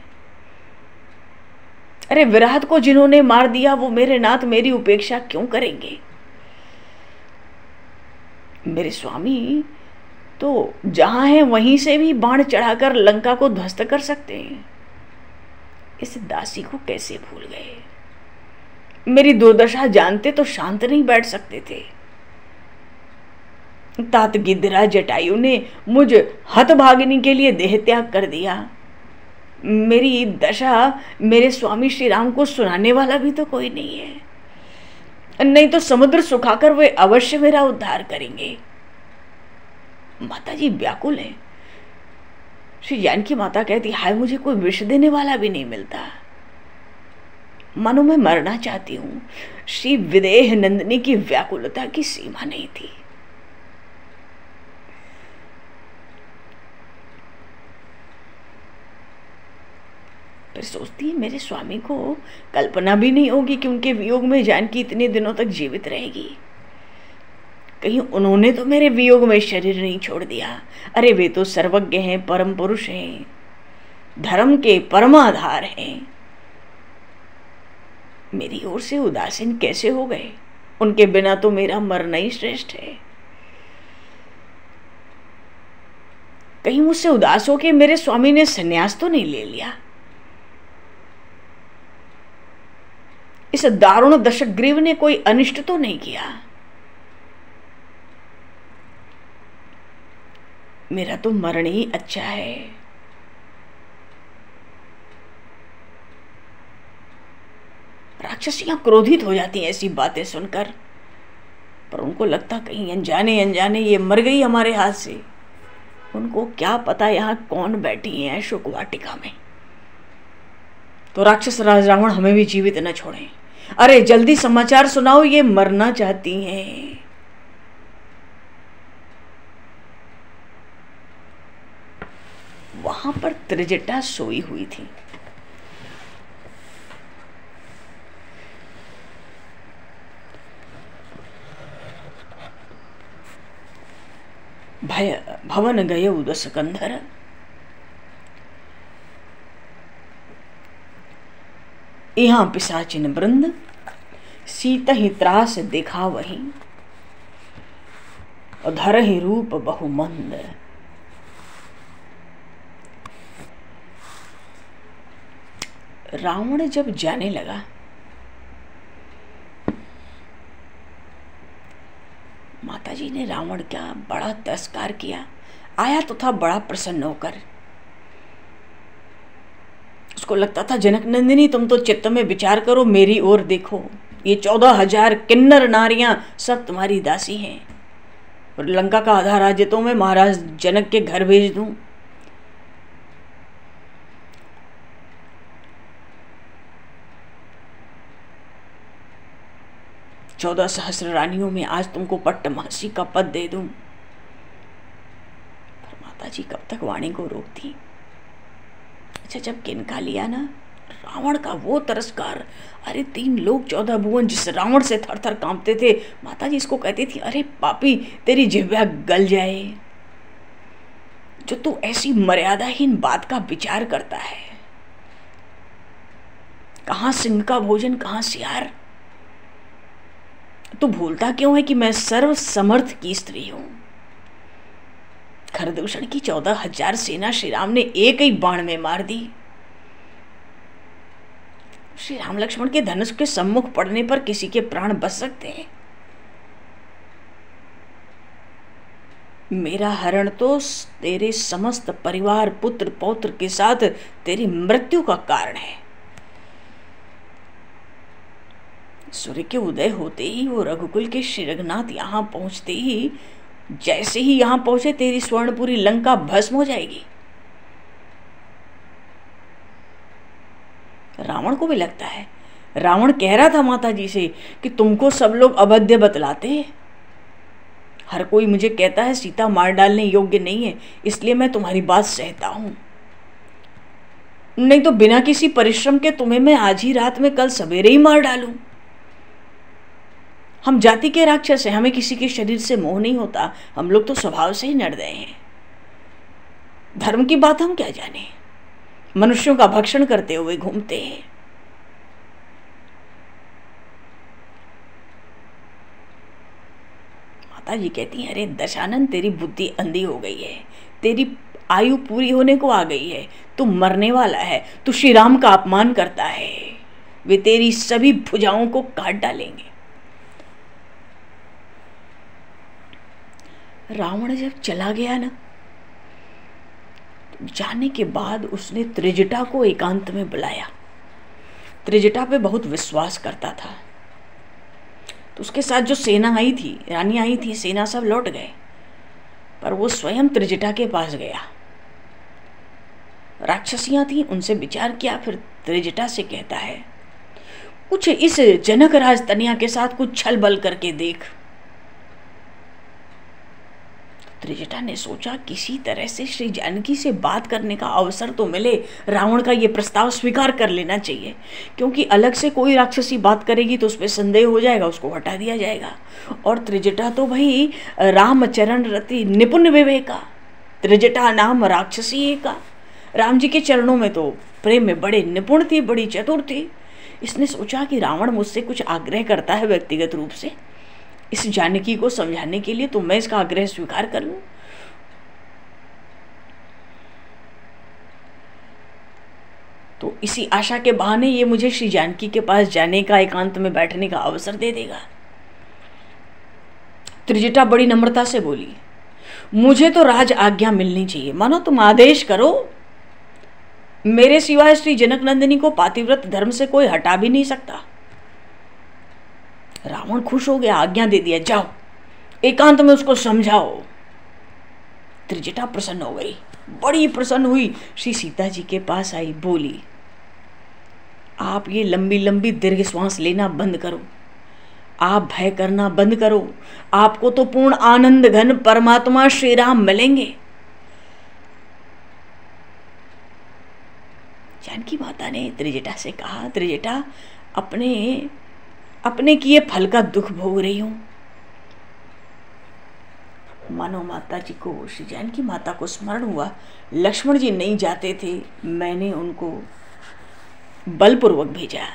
अरे विराट को जिन्होंने मार दिया वो मेरे नाथ मेरी उपेक्षा क्यों करेंगे? मेरे स्वामी तो जहां है वहीं से भी बाण चढ़ाकर लंका को ध्वस्त कर सकते हैं। इस दासी को कैसे भूल गए? मेरी दुर्दशा जानते तो शांत नहीं बैठ सकते थे। तात गिद्धरा जटायु ने मुझ हतभागिनी के लिए देह त्याग कर दिया। मेरी दशा मेरे स्वामी श्री राम को सुनाने वाला भी तो कोई नहीं है, नहीं तो समुद्र सुखाकर वे अवश्य मेरा उद्धार करेंगे। माताजी व्याकुल है। श्री जानकी माता कहती, हाय मुझे कोई विष देने वाला भी नहीं मिलता, मानो मैं मरना चाहती हूं। श्री विदेह नंदिनी की व्याकुलता की सीमा नहीं थी। फिर सोचती है मेरे स्वामी को कल्पना भी नहीं होगी कि उनके वियोग में जानकी इतने दिनों तक जीवित रहेगी। कहीं उन्होंने तो मेरे वियोग में शरीर नहीं छोड़ दिया। अरे वे तो सर्वज्ञ हैं, परम पुरुष हैं, धर्म के परमाधार हैं। मेरी ओर से उदासीन कैसे हो गए? उनके बिना तो मेरा मरना ही श्रेष्ठ है। कहीं मुझसे उदास हो के मेरे स्वामी ने संन्यास तो नहीं ले लिया? इस दारुण दशग्रीव ने कोई अनिष्ट तो नहीं किया? मेरा तो मरण ही अच्छा है। राक्षसियां क्रोधित हो जाती हैं ऐसी बातें सुनकर, पर उनको लगता कहीं अनजाने अनजाने ये मर गई हमारे हाथ से। उनको क्या पता यहाँ कौन बैठी है शोक वाटिका में। तो राक्षस राज रावण हमें भी जीवित न छोड़े। अरे जल्दी समाचार सुनाओ, ये मरना चाहती हैं। वहां पर त्रिजटा सोई हुई थी। भवन गए उदस कंधर, यहाँ पिशाचिन वृंद, सीत ही त्रास देखा वही, धर ही रूप बहुमंद। रावण जब जाने लगा, माताजी ने रावण का बड़ा तिरस्कार किया। आया तो था बड़ा प्रसन्न होकर। उसको लगता था जनक नंदिनी तुम तो चित्त में विचार करो, मेरी ओर देखो, ये 14,000 किन्नर नारियां सब तुम्हारी दासी हैं, और लंका का आधा राज्य तो मैं महाराज जनक के घर भेज दूं। चौदह सहस्र रानियों में आज तुमको पट्ट महर्षि का पद दे दूं। पर माताजी कब तक वाणी को रोकती। अच्छा जब किनका लिया ना, रावण का वो तिरस्कार, अरे 3 लोग 14 भुवन जिस रावण से थर थर कांपते थे, माताजी इसको कहती थी, अरे पापी तेरी जिह्वा गल जाए, जो तू ऐसी मर्यादाहीन बात का विचार करता है। कहां सिंह का भोजन, कहां सियार। तू भूलता क्यों है कि मैं सर्व समर्थ की स्त्री हूं। खरदूषण की 14,000 सेना श्री राम ने एक ही बाण में मार दी। श्री राम लक्ष्मण के धनुष के सम्मुख पड़ने पर किसी के प्राण बच सकते हैं। मेरा हरण तो तेरे समस्त परिवार पुत्र पौत्र के साथ तेरी मृत्यु का कारण है। सूर्य के उदय होते ही वो रघुकुल के श्री रघुनाथ यहां पहुंचते ही, जैसे ही यहां पहुंचे तेरी स्वर्णपुरी लंका भस्म हो जाएगी। रावण को भी लगता है, रावण कह रहा था माता जी से कि तुमको सब लोग अभद्र बतलाते हैं। हर कोई मुझे कहता है सीता मार डालने योग्य नहीं है, इसलिए मैं तुम्हारी बात सहता हूं। नहीं तो बिना किसी परिश्रम के तुम्हें मैं आज ही रात में, कल सवेरे ही मार डालूं। हम जाति के राक्षस हैं, हमें किसी के शरीर से मोह नहीं होता। हम लोग तो स्वभाव से ही निर्दयी हैं। धर्म की बात हम क्या जाने, मनुष्यों का भक्षण करते हुए घूमते हैं। माता जी कहती हैं, अरे दशानन तेरी बुद्धि अंधी हो गई है, तेरी आयु पूरी होने को आ गई है, तू मरने वाला है, तू श्री राम का अपमान करता है। वे तेरी सभी भुजाओं को काट डालेंगे। रावण जब चला गया ना, तो जाने के बाद उसने त्रिजटा को एकांत में बुलाया। त्रिजटा पे बहुत विश्वास करता था। तो उसके साथ जो सेना आई थी, रानी आई थी, सेना सब लौट गए, पर वो स्वयं त्रिजटा के पास गया। राक्षसियां थी, उनसे विचार किया, फिर त्रिजटा से कहता है कुछ इस जनक राज तनिया के साथ कुछ छल बल करके देख। त्रिजटा ने सोचा किसी तरह से श्री जानकी से बात करने का अवसर तो मिले, रावण का ये प्रस्ताव स्वीकार कर लेना चाहिए, क्योंकि अलग से कोई राक्षसी बात करेगी तो उस पर संदेह हो जाएगा, उसको हटा दिया जाएगा। और त्रिजटा तो भाई रामचरण रति निपुण विवेका, त्रिजटा नाम राक्षसी का, राम जी के चरणों में तो प्रेम में बड़े निपुण थी, बड़ी चतुर थी। इसने सोचा कि रावण मुझसे कुछ आग्रह करता है व्यक्तिगत रूप से इस जानकी को समझाने के लिए, तो मैं इसका आग्रह स्वीकार कर लूं। तो इसी आशा के बहाने ये मुझे श्री जानकी के पास जाने का, एकांत में बैठने का अवसर दे देगा। त्रिजटा बड़ी नम्रता से बोली, मुझे तो राज आज्ञा मिलनी चाहिए, मानो तुम आदेश करो, मेरे सिवाय श्री जनक नंदिनी को पातिव्रत धर्म से कोई हटा भी नहीं सकता। रावण खुश हो गया, आज्ञा दे दिया, जाओ एकांत में उसको समझाओ। त्रिजटा प्रसन्न हो गई, बड़ी प्रसन्न हुई, श्री सीता जी के पास आई, बोली आप ये लंबी लंबी दीर्घ श्वास लेना बंद करो, आप भय करना बंद करो, आपको तो पूर्ण आनंद घन परमात्मा श्री राम मिलेंगे। जानकी माता ने त्रिजटा से कहा, त्रिजटा अपने किए फल का दुख भोग रही हूं। मानो माता जी को, श्री जानकी माता को स्मरण हुआ, लक्ष्मण जी नहीं जाते थे, मैंने उनको बलपूर्वक भेजा।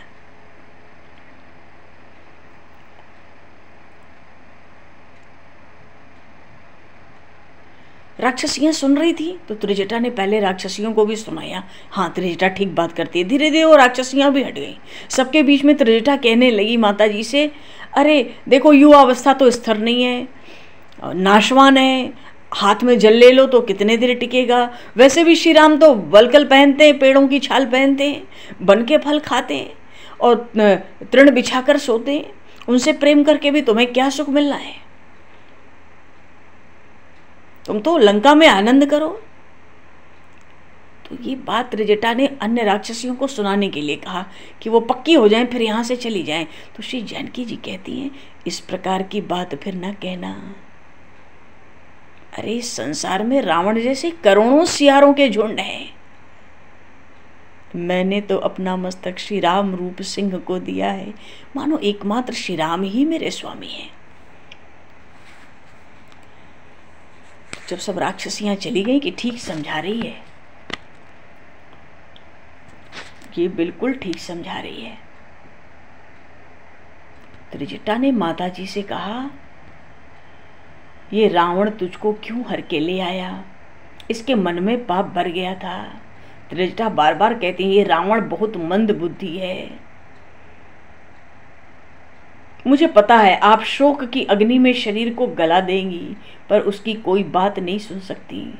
राक्षसियां सुन रही थी तो त्रिजटा ने पहले राक्षसियों को भी सुनाया। हाँ, त्रिजटा ठीक बात करती है। धीरे धीरे वो राक्षसियां भी हट गई। सबके बीच में त्रिजटा कहने लगी माता जी से, अरे देखो युवा अवस्था तो स्थिर नहीं है, नाशवान है, हाथ में जल ले लो तो कितने देर टिकेगा। वैसे भी श्री राम तो वलकल पहनते हैं, पेड़ों की छाल पहनते हैं, बन के फल खाते हैं और तृण बिछाकर सोते हैं। उनसे प्रेम करके भी तुम्हें क्या सुख मिलना है? तुम तो लंका में आनंद करो। तो ये बात त्रिजटा ने अन्य राक्षसियों को सुनाने के लिए कहा कि वो पक्की हो जाएं, फिर यहाँ से चली जाएं। तो श्री जानकी जी कहती हैं, इस प्रकार की बात फिर ना कहना। अरे संसार में रावण जैसे करोड़ों सियारों के झुंड हैं, मैंने तो अपना मस्तक श्री राम रूप सिंह को दिया है, मानो एकमात्र श्री राम ही मेरे स्वामी हैं। जब सब राक्षसियां चली गई कि ठीक समझा रही है, ये बिल्कुल ठीक समझा रही है। त्रिजटा ने माता जी से कहा, ये रावण तुझको क्यों हर के ले आया? इसके मन में पाप भर गया था। त्रिजटा बार बार कहती है, ये रावण बहुत मंद बुद्धि है। मुझे पता है आप शोक की अग्नि में शरीर को गला देंगी, पर उसकी कोई बात नहीं सुन सकती।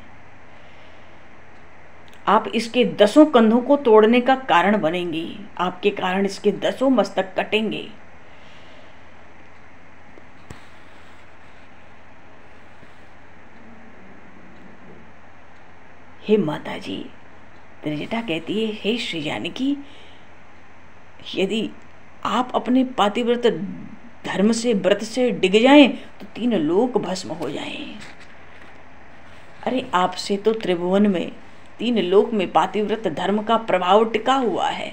आप इसके 10 कंधों को तोड़ने का कारण बनेंगी, आपके कारण इसके 10 मस्तक कटेंगे। हे माता जी, त्रिजटा कहती है, हे श्री जानकी, यदि आप अपने पातिव्रत धर्म से, व्रत से डिग जाएं तो 3 लोक भस्म हो जाएं। अरे आपसे तो त्रिभुवन में, 3 लोक में पातिव्रत धर्म का प्रभाव टिका हुआ है।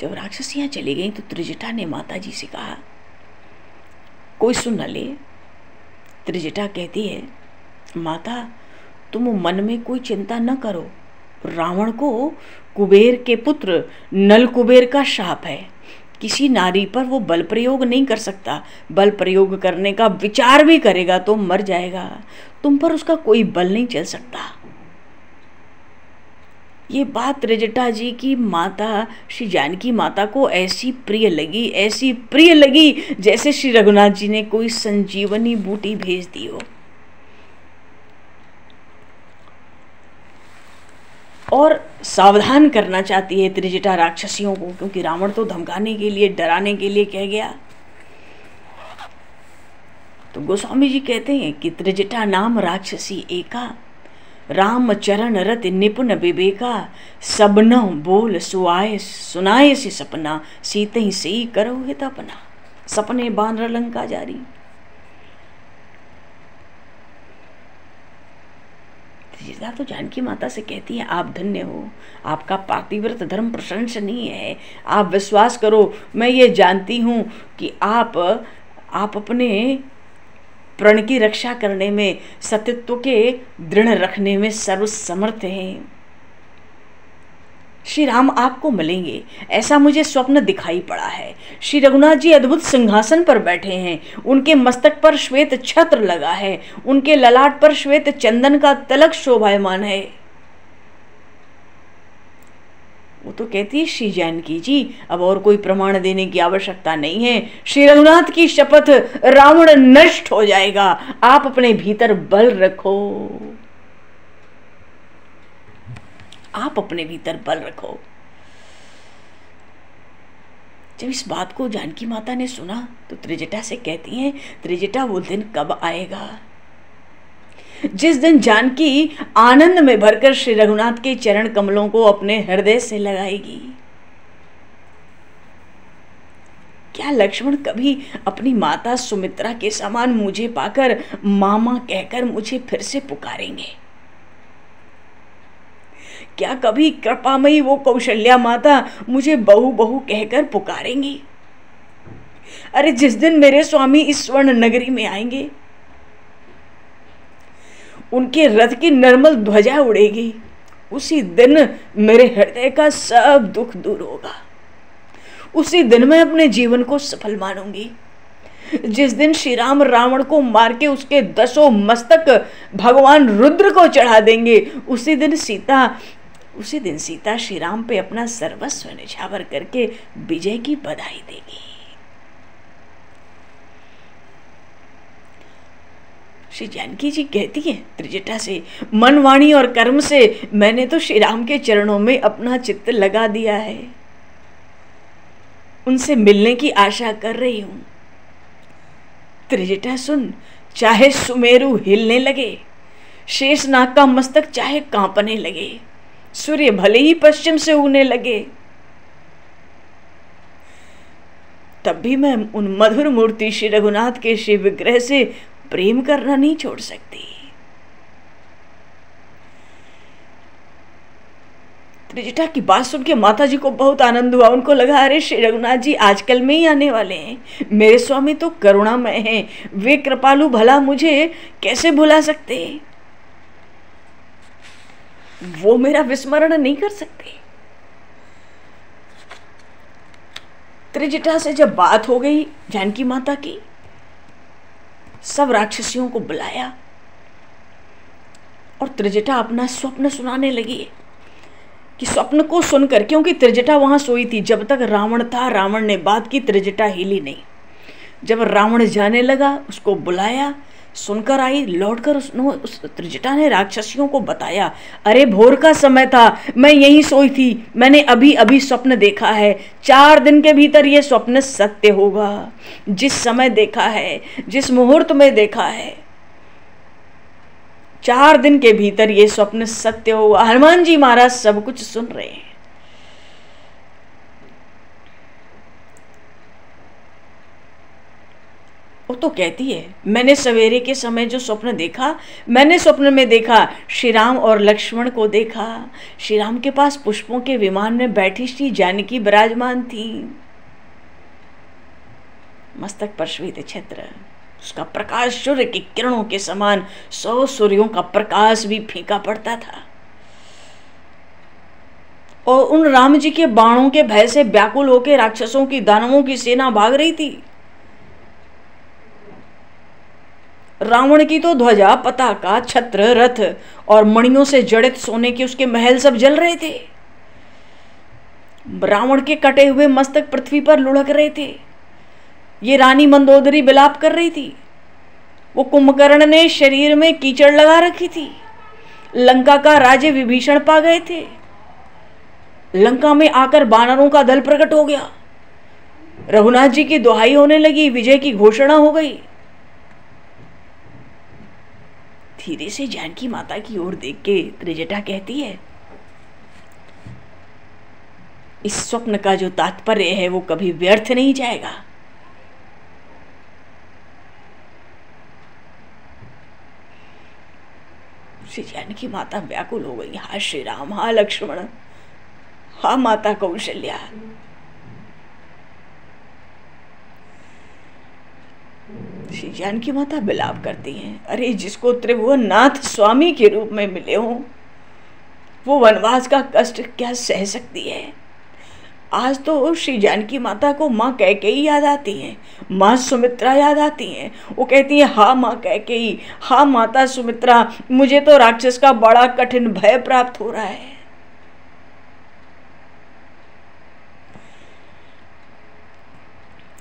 जब राक्षसियां चली गईं तो त्रिजटा ने माता जी से कहा, कोई सुन न ले। त्रिजटा कहती है, माता तुम मन में कोई चिंता न करो, रावण को कुबेर के पुत्र नल कुबेर का शाप है, किसी नारी पर वो बल प्रयोग नहीं कर सकता। बल प्रयोग करने का विचार भी करेगा तो मर जाएगा, तुम पर उसका कोई बल नहीं चल सकता। ये बात त्रिजटा जी की माता श्री जानकी माता को ऐसी प्रिय लगी जैसे श्री रघुनाथ जी ने कोई संजीवनी बूटी भेज दी हो। और सावधान करना चाहती है त्रिजटा राक्षसियों को, क्योंकि रावण तो धमकाने के लिए, डराने के लिए कह गया। तो गोस्वामी जी कहते हैं कि त्रिजटा नाम राक्षसी एका, राम चरण रति निपुण विवेका, सबनो बोल सुआए सुनाए से सपना, सीते ही सही करो हित अपना, सपने बानर लंका जारी। सीता तो जानकी माता से कहती है, आप धन्य हो, आपका पातिव्रत धर्म प्रशंसनीय है, आप विश्वास करो, मैं ये जानती हूँ कि आप अपने प्रण की रक्षा करने में, सत्यत्व के दृढ़ रखने में सर्वसमर्थ हैं। श्री राम आपको मिलेंगे, ऐसा मुझे स्वप्न दिखाई पड़ा है। श्री रघुनाथ जी अद्भुत सिंहासन पर बैठे हैं, उनके मस्तक पर श्वेत छत्र लगा है, उनके ललाट पर श्वेत चंदन का तिलक शोभायमान है। वो तो कहती है, श्री जानकी जी अब और कोई प्रमाण देने की आवश्यकता नहीं है, श्री रघुनाथ की शपथ, रावण नष्ट हो जाएगा, आप अपने भीतर बल रखो, आप अपने भीतर बल रखो। जब इस बात को जानकी माता ने सुना तो त्रिजटा से कहती हैं, त्रिजटा वो दिन कब आएगा जिस दिन जानकी आनंद में भरकर श्री रघुनाथ के चरण कमलों को अपने हृदय से लगाएगी। क्या लक्ष्मण कभी अपनी माता सुमित्रा के समान मुझे पाकर मामा कहकर मुझे फिर से पुकारेंगे? क्या कभी कृपामयी वो कौशल्या माता मुझे बहू बहू कहकर पुकारेंगी? अरे जिस दिन मेरे स्वामी इस स्वर्ण नगरी में आएंगे, उनके रथ की निर्मल ध्वजा उड़ेगी, उसी दिन मेरे हृदय का सब दुख दूर होगा, उसी दिन मैं अपने जीवन को सफल मानूंगी। जिस दिन श्री राम रावण को मार के उसके 10 मस्तक भगवान रुद्र को चढ़ा देंगे, उसी दिन सीता श्री राम पे अपना सर्वस्व निछावर करके विजय की बधाई देगी। श्री जानकी जी कहती है त्रिजटा से, मन वाणी और कर्म से मैंने तो श्री राम के चरणों में अपना चित्त लगा दिया है, उनसे मिलने की आशा कर रही हूं। त्रिजटा सुन, चाहे सुमेरु हिलने लगे, शेषनाग का मस्तक चाहे कांपने लगे, सूर्य भले ही पश्चिम से उगने लगे, तब भी मैं उन मधुर मूर्ति श्री रघुनाथ के श्री विग्रह से प्रेम करना नहीं छोड़ सकती। त्रिजटा की बात सुन के माता जी को बहुत आनंद हुआ। उनको लगा, अरे श्री रघुनाथ जी आजकल में ही आने वाले हैं, मेरे स्वामी तो करुणामय हैं, वे कृपालु, भला मुझे कैसे भुला सकते, वो मेरा विस्मरण नहीं कर सकते। त्रिजटा से जब बात हो गई जानकी माता की, सब राक्षसियों को बुलाया और त्रिजटा अपना स्वप्न सुनाने लगी कि स्वप्न को सुनकर, क्योंकि त्रिजटा वहां सोई थी जब तक रावण था, रावण ने बात की, त्रिजटा हिली नहीं। जब रावण जाने लगा उसको बुलाया, सुनकर आई, लौटकर उस त्रिजटा ने राक्षसियों को बताया, अरे भोर का समय था, मैं यहीं सोई थी, मैंने अभी अभी स्वप्न देखा है, 4 दिन के भीतर यह स्वप्न सत्य होगा, जिस समय देखा है, जिस मुहूर्त में देखा है, 4 दिन के भीतर यह स्वप्न सत्य होगा। हनुमान जी महाराज सब कुछ सुन रहे हैं। वो तो कहती है, मैंने सवेरे के समय जो स्वप्न देखा, मैंने स्वप्न में देखा श्री राम और लक्ष्मण को देखा, श्री राम के पास पुष्पों के विमान में बैठी श्री जानकी विराजमान थी, मस्तक पर श्वेत छत्र, उसका प्रकाश सूर्य की किरणों के समान 100 सूर्यों का प्रकाश भी फीका पड़ता था, और उन राम जी के बाणों के भय से व्याकुल होकर राक्षसों की, दानवों की सेना भाग रही थी। रावण की तो ध्वजा, पताका, छत्र, रथ और मणियों से जड़ित सोने के उसके महल सब जल रहे थे। रावण के कटे हुए मस्तक पृथ्वी पर लुढ़क रहे थे। ये रानी मंदोदरी विलाप कर रही थी। वो कुंभकर्ण ने शरीर में कीचड़ लगा रखी थी। लंका का राज्य विभीषण पा गए थे। लंका में आकर वानरों का दल प्रकट हो गया। रघुनाथ जी की दुहाई होने लगी, विजय की घोषणा हो गई। धीरे से जानकी माता की ओर देख के त्रिजटा कहती है, इस स्वप्न का जो तात्पर्य है वो कभी व्यर्थ नहीं जाएगा। श्री जानकी माता व्याकुल हो गई। हा श्री राम, हा लक्ष्मण, हा माता कौशल्या। श्री जानकी माता विलाप करती हैं, अरे जिसको त्रिभुवन नाथ स्वामी के रूप में मिले हो वो वनवास का कष्ट क्या सह सकती है। आज तो श्री जानकी माता को माँ कैकेयी याद आती हैं, माँ सुमित्रा याद आती हैं। वो कहती हैं, हा माँ कैकेयी, हा माता सुमित्रा, मुझे तो राक्षस का बड़ा कठिन भय प्राप्त हो रहा है।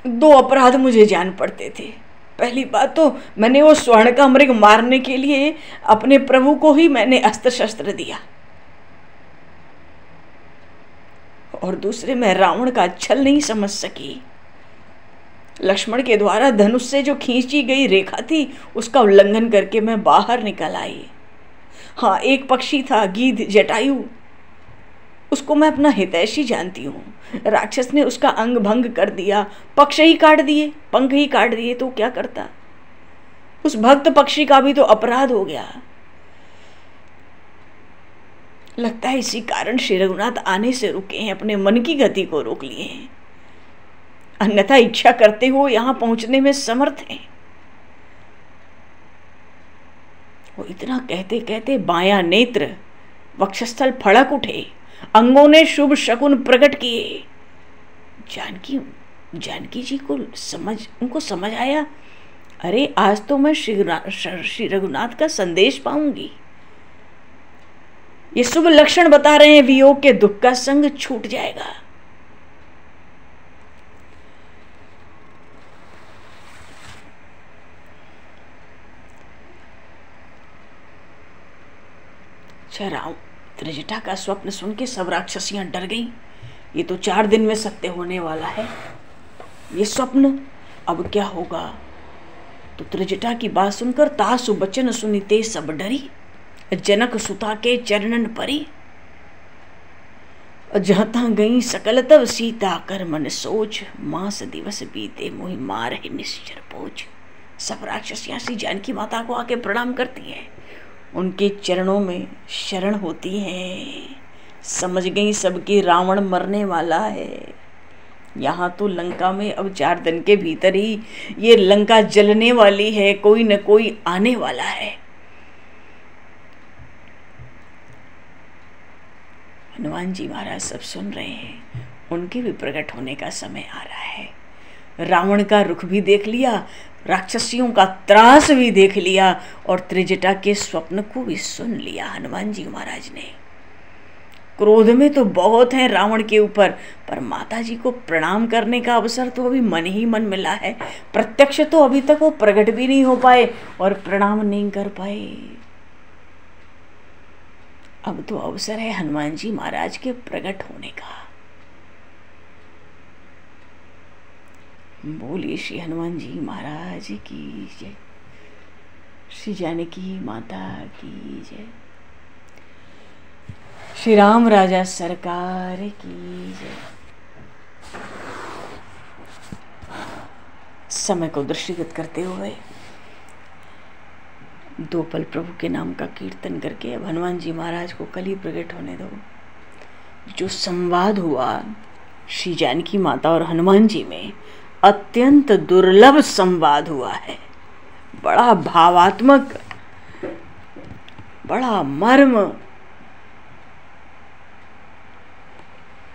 दो अपराध मुझे जान पड़ते थे। पहली बात तो मैंने वो स्वर्ण का मृग मारने के लिए अपने प्रभु को ही मैंने अस्त्र शस्त्र दिया, और दूसरे मैं रावण का छल नहीं समझ सकी। लक्ष्मण के द्वारा धनुष से जो खींची गई रेखा थी उसका उल्लंघन करके मैं बाहर निकल आई। हाँ, एक पक्षी था गीध जटायु, उसको मैं अपना हितैषी जानती हूँ। राक्षस ने उसका अंग भंग कर दिया, पक्ष ही काट दिए, पंख ही काट दिए, तो क्या करता। उस भक्त पक्षी का भी तो अपराध हो गया। लगता है इसी कारण श्री रघुनाथ आने से रुके हैं, अपने मन की गति को रोक लिए हैं, अन्यथा इच्छा करते हुए यहां पहुंचने में समर्थ हैं। वो इतना कहते कहते बायां नेत्र वक्षस्थल फड़क उठे, अंगों ने शुभ शकुन प्रकट किए। जानकी जी को उनको समझ आया, अरे आज तो मैं श्री रघुनाथ का संदेश पाऊंगी। ये शुभ लक्षण बता रहे हैं, वियोग के दुख का संग छूट जाएगा। राम त्रिजटा का स्वप्न सुन के सब राक्षसियां डर गईं। ये तो 4 दिन में सत्य होने वाला है, ये स्वप्न अब क्या होगा। तो त्रिजटा की बात सुनकर तासु बचन सुनिते सब डरी, जनक सुता के चरणन परी। जहाँ गई सकल तब सीता कर मन सोच, मास दिवस बीते मोहि मार है निश्चर पोच। सब राक्षसियां श्री जानकी माता को आके प्रणाम करती हैं, उनके चरणों में शरण होती हैं। समझ गई सबकी रावण मरने वाला है। यहाँ तो लंका में अब 4 दिन के भीतर ही ये लंका जलने वाली है, कोई न कोई आने वाला है। हनुमान जी महाराज सब सुन रहे हैं, उनके भी प्रकट होने का समय आ रहा है। रावण का रुख भी देख लिया, राक्षसियों का त्रास भी देख लिया, और त्रिजटा के स्वप्न को भी सुन लिया हनुमान जी महाराज ने। क्रोध में तो बहुत है रावण के ऊपर, पर माता जी को प्रणाम करने का अवसर तो अभी मन ही मन मिला है। प्रत्यक्ष तो अभी तक वो प्रकट भी नहीं हो पाए और प्रणाम नहीं कर पाए। अब तो अवसर है हनुमान जी महाराज के प्रकट होने का। बोलिए श्री हनुमान जी महाराज की जय, श्री जानकी माता की जय, श्री राम राजा सरकार की जय। समय को दृष्टिगत करते हुए 2 पल प्रभु के नाम का कीर्तन करके अब हनुमान जी महाराज को कल ही प्रकट होने दो। जो संवाद हुआ श्री जानकी माता और हनुमान जी में, अत्यंत दुर्लभ संवाद हुआ है। बड़ा भावात्मक, बड़ा मर्म।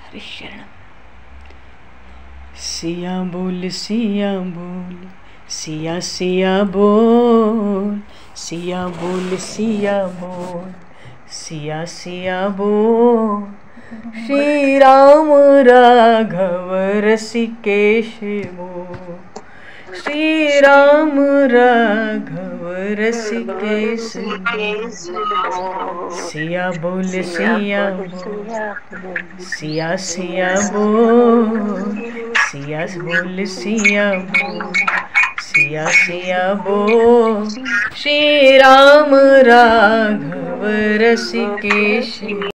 हरि शरण। सिया बोल सिया सिया बोल, सिया बोल, सिया बोल, सिया सिया बोल, श्री राम राघव रसिकेश बोल, श्री राम राघव रसिकेश बोल। सिया बोल, सिया बोल, सिया सिया बोल, सिया बोल, सिया बोल, सिया सिया बोल, श्री राम राघव रसिकेश।